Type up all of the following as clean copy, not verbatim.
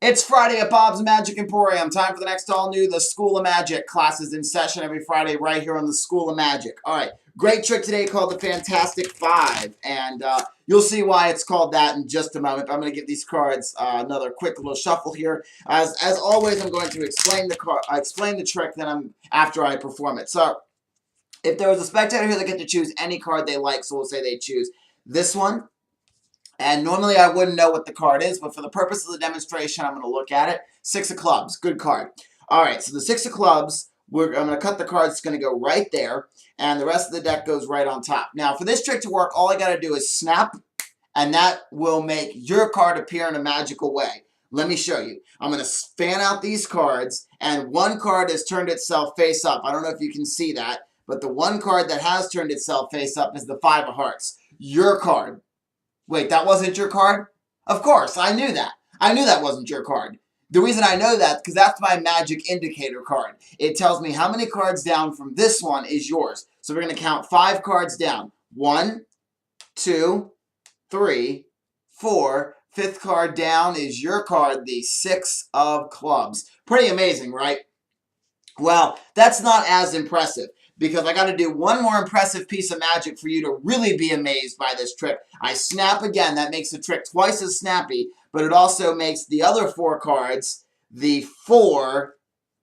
It's Friday at Bob's Magic Emporium. Time for the next all new The School of Magic. Classes in session every Friday right here on The School of Magic. All right, great trick today called the Fantastic Five. And you'll see why it's called that in just a moment. But I'm going to give these cards another quick little shuffle here. As always, I'm going to explain the trick then after I perform it. So if there was a spectator here that get to choose any card they like, so we'll say they choose this one. And normally I wouldn't know what the card is, but for the purpose of the demonstration, I'm going to look at it. Six of clubs, good card. All right, so the six of clubs, I'm going to cut the card. It's going to go right there, and the rest of the deck goes right on top. Now, for this trick to work, all I got to do is snap, and that will make your card appear in a magical way. Let me show you. I'm going to fan out these cards, and one card has turned itself face up. I don't know if you can see that, but the one card that has turned itself face up is the Five of Hearts. Your card. Wait, that wasn't your card? Of course, I knew that. I knew that wasn't your card. The reason I know that is because that's my magic indicator card. It tells me how many cards down from this one is yours. So we're going to count 5 cards down. 1, 2, 3, 4. Fifth card down is your card, the Six of Clubs. Pretty amazing, right? Well, that's not as impressive, because I got to do one more impressive piece of magic for you to really be amazed by this trick. I snap again. That makes the trick twice as snappy, but it also makes the other 4 cards the 4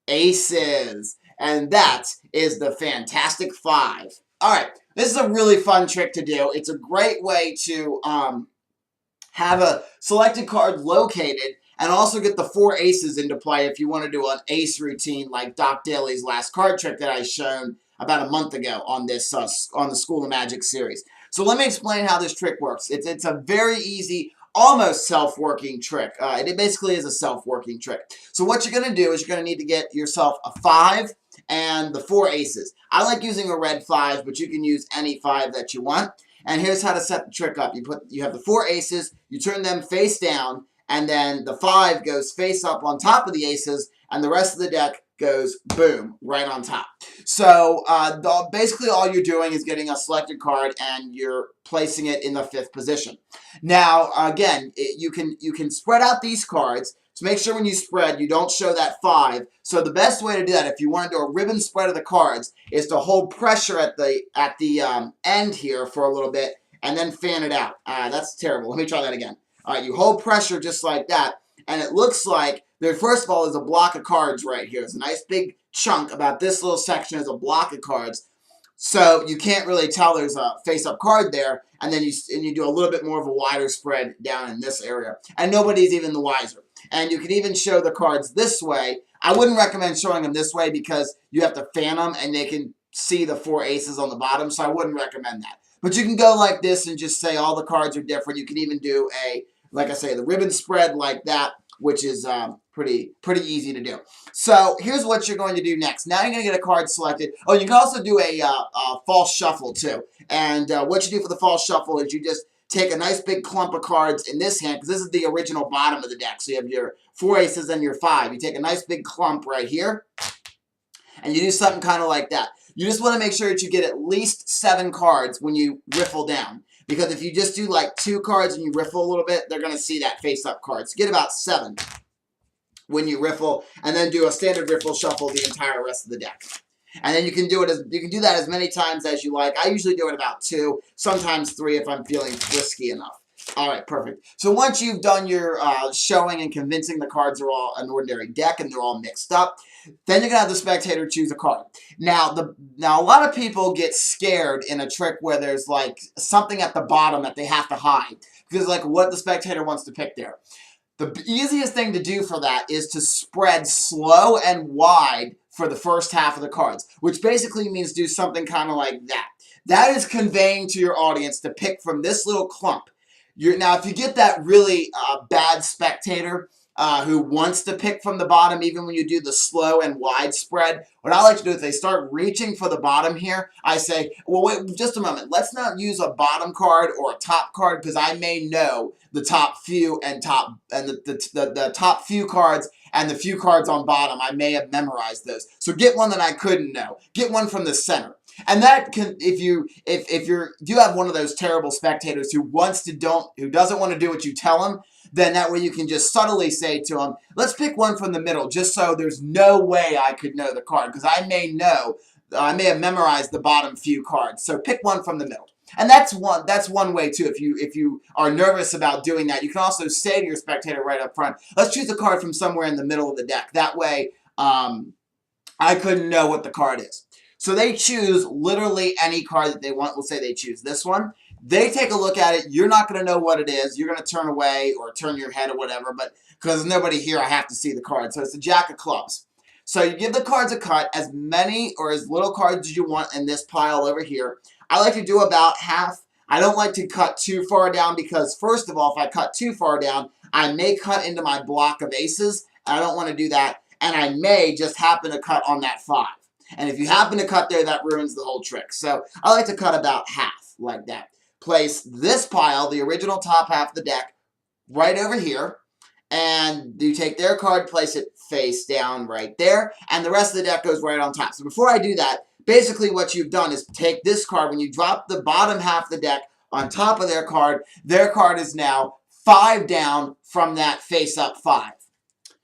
aces. And that is the Fantastic Five. All right, this is a really fun trick to do. It's a great way to have a selected card located and also get the 4 aces into play if you want to do an ace routine like Doc Daly's last card trick that I shown about a month ago on this on the School of Magic series. So let me explain how this trick works. It's a very easy, almost self-working trick. It basically is a self-working trick. So what you're going to do is you're going to need to get yourself a 5 and the 4 aces. I like using a red 5, but you can use any 5 that you want. And here's how to set the trick up. You have the 4 aces, you turn them face down, and then the 5 goes face up on top of the aces, and the rest of the deck goes, boom, right on top. So basically all you're doing is getting a selected card and you're placing it in the 5th position. Now, again, you can spread out these cards. So make sure when you spread, you don't show that 5. So the best way to do that, if you want to do a ribbon spread of the cards, is to hold pressure at the end here for a little bit and then fan it out. That's terrible. Let me try that again. All right, you hold pressure just like that, and it looks like there, first of all, is a block of cards right here. It's a nice big chunk. About this little section is a block of cards. So you can't really tell there's a face-up card there, and then you do a little bit more of a wider spread down in this area. And nobody's even the wiser. And you can even show the cards this way. I wouldn't recommend showing them this way because you have to fan them, and they can see the 4 aces on the bottom, so I wouldn't recommend that. But you can go like this and just say all the cards are different. You can even do like I say, the ribbon spread like that, which is pretty easy to do. So here's what you're going to do next. Now you're going to get a card selected. Oh, you can also do a false shuffle too. And what you do for the false shuffle is you just take a nice big clump of cards in this hand, because this is the original bottom of the deck. So you have your 4 aces and your 5. You take a nice big clump right here, and you do something kind of like that. You just want to make sure that you get at least 7 cards when you riffle down. Because if you just do like 2 cards and you riffle a little bit, they're going to see that face-up card. So get about 7 when you riffle, and then do a standard riffle shuffle the entire rest of the deck. And then you can do that as many times as you like. I usually do it about 2, sometimes 3 if I'm feeling frisky enough. All right, perfect. So once you've done your showing and convincing the cards are all an ordinary deck and they're all mixed up, then you're going to have the spectator choose a card. Now, a lot of people get scared in a trick where there's like something at the bottom that they have to hide, because like what the spectator wants to pick there. The easiest thing to do for that is to spread slow and wide for the first half of the cards, which basically means do something kind of like that. That is conveying to your audience to pick from this little clump. Now, if you get that really bad spectator who wants to pick from the bottom, even when you do the slow and wide spread, what I like to do is they start reaching for the bottom here. I say, well, wait just a moment. Let's not use a bottom card or a top card, because I may know the top few and the top few cards and the few cards on bottom. I may have memorized those. So get one that I couldn't know. Get one from the center. And that can, if you have one of those terrible spectators who doesn't want to do what you tell them, then that way you can just subtly say to them, let's pick one from the middle, just so there's no way I could know the card, because I may have memorized the bottom few cards. So pick one from the middle. And that's one way too. If you are nervous about doing that, you can also say to your spectator right up front, let's choose a card from somewhere in the middle of the deck. That way, I couldn't know what the card is. So they choose literally any card that they want. We'll say they choose this one. They take a look at it. You're not going to know what it is. You're going to turn away or turn your head or whatever, but because there's nobody here, I have to see the card. So it's the Jack of Clubs. So you give the cards a cut, as many or as little cards as you want in this pile over here. I like to do about half. I don't like to cut too far down because, first of all, if I cut too far down, I may cut into my block of aces. I don't want to do that. And I may just happen to cut on that 5. And if you happen to cut there, that ruins the whole trick. So I like to cut about half like that. Place this pile, the original top half of the deck, right over here. And you take their card, place it face down right there. And the rest of the deck goes right on top. So before I do that, basically what you've done is take this card. When you drop the bottom half of the deck on top of their card is now 5 down from that face-up 5.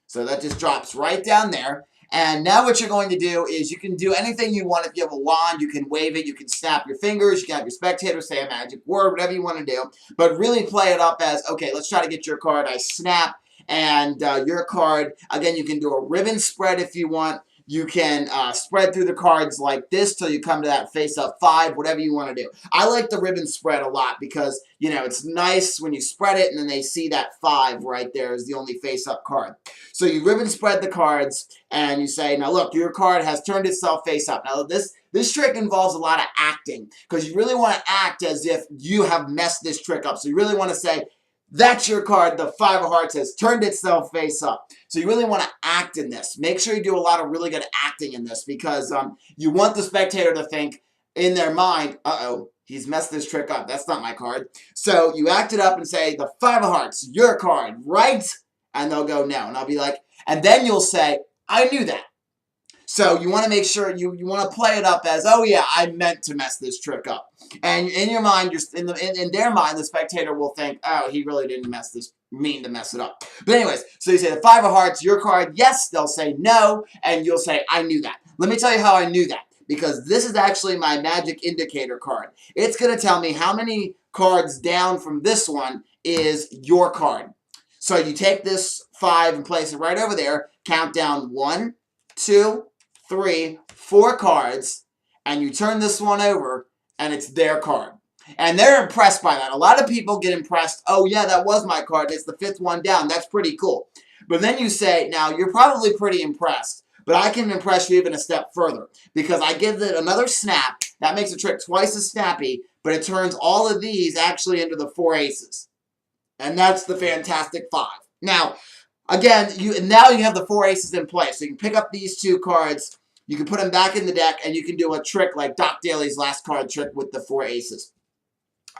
So that just drops right down there. And now what you're going to do is you can do anything you want. If you have a wand, you can wave it. You can snap your fingers. You can have your spectator say a magic word, whatever you want to do. But really play it up as, okay, let's try to get your card. I snap, and your card, again, you can do a ribbon spread if you want. You can spread through the cards like this till you come to that face-up 5, whatever you want to do. I like the ribbon spread a lot because, you know, it's nice when you spread it and then they see that 5 right there is the only face-up card. So you ribbon spread the cards and you say, now look, your card has turned itself face-up. Now this trick involves a lot of acting because you really want to act as if you have messed this trick up. So you really want to say, that's your card. The 5 of Hearts has turned itself face up. So you really want to act in this. Make sure you do a lot of really good acting in this because you want the spectator to think in their mind, uh-oh, he's messed this trick up. That's not my card. So you act it up and say, the 5 of Hearts, your card, right? And they'll go, no. And I'll be like, and then you'll say, I knew that. So you want to make sure you want to play it up as, oh yeah, I meant to mess this trick up. And in your mind, in their mind, the spectator will think, oh, he really didn't mean to mess it up. But anyways, so you say the 5 of Hearts, your card, yes, they'll say no, and you'll say, I knew that. Let me tell you how I knew that, because this is actually my magic indicator card. It's going to tell me how many cards down from this one is your card. So you take this 5 and place it right over there, count down 1, 2, 3, 4 cards, and you turn this one over, and it's their card. And they're impressed by that. A lot of people get impressed, oh yeah, that was my card, it's the 5th one down, that's pretty cool. But then you say, now you're probably pretty impressed, but I can impress you even a step further, because I give it another snap, that makes the trick twice as snappy, but it turns all of these actually into the 4 aces. And that's the Fantastic 5. Now, again, now you have the 4 aces in place. So you can pick up these 2 cards, you can put them back in the deck, and you can do a trick like Doc Daly's last card trick with the 4 aces.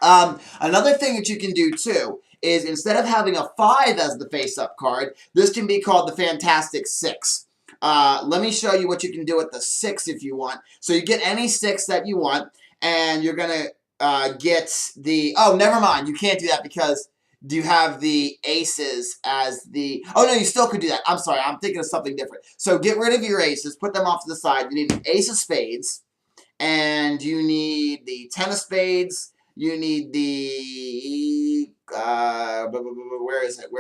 Another thing that you can do, too, is instead of having a 5 as the face-up card, this can be called the Fantastic 6. Let me show you what you can do with the 6 if you want. So you get any 6 that you want, and you're going to get the... Oh, never mind. You can't do that because... Do you have the aces as the... Oh, no, you still could do that. I'm sorry. I'm thinking of something different. So get rid of your aces. Put them off to the side. You need an ace of spades. And you need the 10 of spades. You need the... where is it?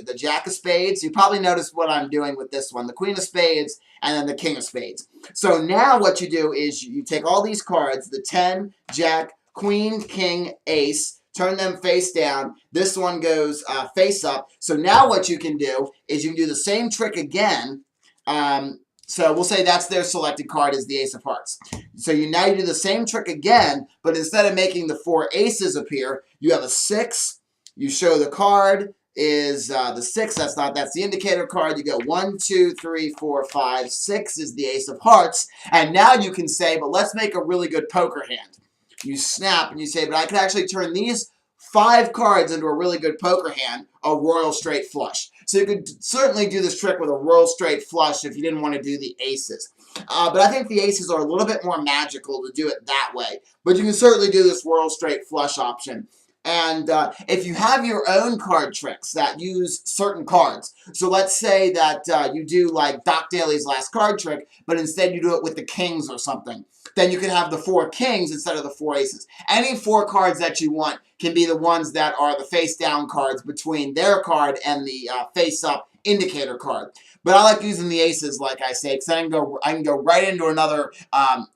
The jack of spades. You probably noticed what I'm doing with this one. The queen of spades and then the king of spades. So now what you do is you take all these cards. The 10, jack, queen, king, ace. Turn them face down. This one goes face up. So now what you can do is you can do the same trick again. So we'll say that's their selected card is the Ace of Hearts. So now you do the same trick again, but instead of making the 4 aces appear, you have a 6. You show the card is the 6. That's the indicator card. You go 1, 2, 3, 4, 5. 6 is the Ace of Hearts. And now you can say, but let's make a really good poker hand. You snap and you say, but I could actually turn these 5 cards into a really good poker hand, a royal straight flush. So you could certainly do this trick with a royal straight flush if you didn't want to do the aces. But I think the aces are a little bit more magical to do it that way. But you can certainly do this Whirl Straight Flush option. And if you have your own card tricks that use certain cards, so let's say that you do like Doc Daly's last card trick, but instead you do it with the kings or something, then you can have the 4 kings instead of the 4 aces. Any 4 cards that you want can be the ones that are the face down cards between their card and the face up indicator card. But I like using the aces, like I say, because I can go right into another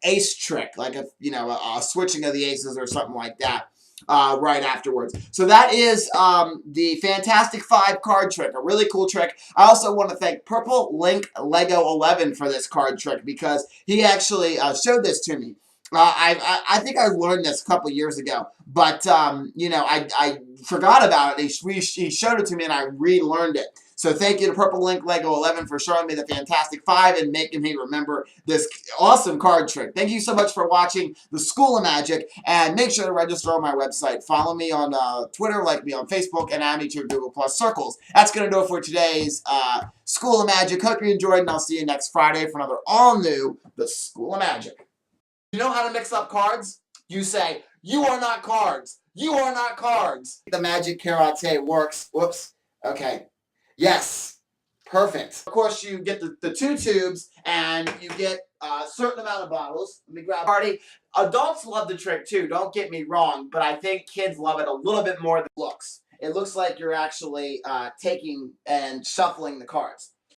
ace trick, like a switching of the aces or something like that. Right afterwards. So that is the Fantastic 5 card trick, a really cool trick. I also want to thank Purple Link Lego 11 for this card trick because he actually showed this to me. I think I learned this a couple years ago, but I forgot about it. He showed it to me and I relearned it. So thank you to Purple Link Lego 11 for showing me the Fantastic 5 and making me remember this awesome card trick. Thank you so much for watching the School of Magic, and make sure to register on my website. Follow me on Twitter, like me on Facebook, and add me to your Google Plus circles. That's going to do it for today's School of Magic. Hope you enjoyed, and I'll see you next Friday for another all-new The School of Magic. You know how to mix up cards? You say, "You are not cards. You are not cards." The magic karate works. Whoops. Okay. Yes. Perfect. Of course, you get the 2 tubes, and you get a certain amount of bottles. Let me grab party. Adults love the trick, too. Don't get me wrong, but I think kids love it a little bit more than it looks. It looks like you're actually taking and shuffling the cards.